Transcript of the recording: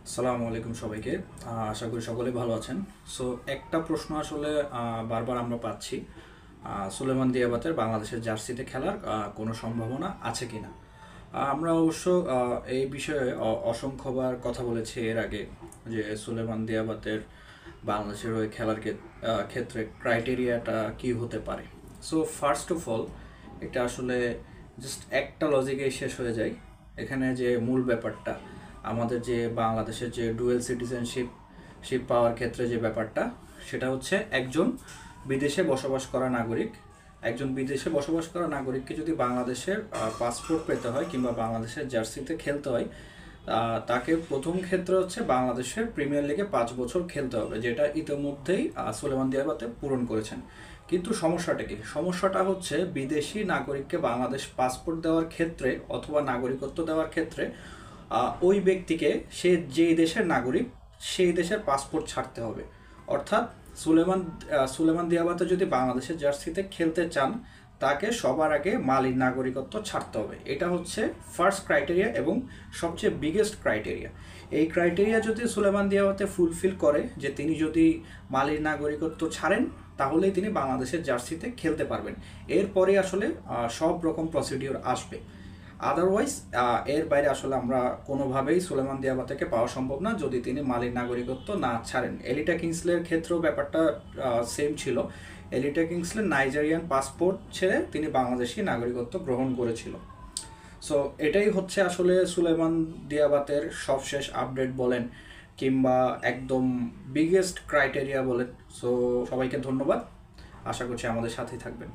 আসসালামু আলাইকুম সবাইকে। আশা করি সকলে ভালো আছেন। সো একটা প্রশ্ন আসলে বারবার আমরা পাচ্ছি, সুলেমান দিয়াবাতের বাংলাদেশের জার্সিতে খেলার কোনো সম্ভাবনা আছে কিনা। আমরা অবশ্য এই বিষয়ে অসংখ্যবার কথা বলেছি এর আগে, যে সুলেমান দিয়াবাতের বাংলাদেশের হয়ে খেলার ক্ষেত্রে ক্রাইটেরিয়াটা কি হতে পারে। সো ফার্স্ট অফ অল, এটা আসলে জাস্ট একটা লজিকেই শেষ হয়ে যায়। এখানে যে মূল ব্যাপারটা, আমাদের যে বাংলাদেশের যে ডুয়েল সিটিজেনশিপ পাওয়ার ক্ষেত্রে যে ব্যাপারটা, সেটা হচ্ছে একজন বিদেশে বসবাস করা নাগরিককে যদি বাংলাদেশের পাসপোর্ট পেতে হয় কিংবা বাংলাদেশের জার্সিতে খেলতে হয়, তাকে প্রথম ক্ষেত্রে হচ্ছে বাংলাদেশের প্রিমিয়ার লিগে 5 বছর খেলতে হবে, যেটা ইতিমধ্যেই সুলেমান দিয়াবাতে পূরণ করেছেন। কিন্তু সমস্যাটা কি? সমস্যাটা হচ্ছে বিদেশি নাগরিককে বাংলাদেশ পাসপোর্ট দেওয়ার ক্ষেত্রে অথবা নাগরিকত্ব দেওয়ার ক্ষেত্রে ওই ব্যক্তিকে সে যেই দেশের নাগরিক সেই দেশের পাসপোর্ট ছাড়তে হবে। অর্থাৎ সুলেমান দিয়াবাতে যদি বাংলাদেশের জার্সিতে খেলতে চান, তাকে সবার আগে মালির নাগরিকত্ব ছাড়তে হবে। এটা হচ্ছে ফার্স্ট ক্রাইটেরিয়া এবং সবচেয়ে বিগেস্ট ক্রাইটেরিয়া। এই ক্রাইটেরিয়া যদি সুলেমান দিয়াবাতে ফুলফিল করে, যে তিনি যদি মালির নাগরিকত্ব ছাড়েন, তাহলেই তিনি বাংলাদেশের জার্সিতে খেলতে পারবেন। এরপরে আসলে সব রকম প্রসিডিওর আসবে। আদারওয়াইজ এর বাইরে আসলে আমরা কোনোভাবেই সুলেমান দিয়াবাতেকে পাওয়া সম্ভব না, যদি তিনি মালির নাগরিকত্ব না ছাড়েন। এলিটা কিংসলের ক্ষেত্রেও ব্যাপারটা সেম ছিল। এলিটা কিংসলে নাইজেরিয়ান পাসপোর্ট ছেড়ে তিনি বাংলাদেশি নাগরিকত্ব গ্রহণ করেছিল। সো এটাই হচ্ছে আসলে সুলেমান দিয়াবাতের সবশেষ আপডেট বলেন কিংবা একদম বিগেস্ট ক্রাইটেরিয়া বলেন। সো সবাইকে ধন্যবাদ, আশা করছি আমাদের সাথেই থাকবেন।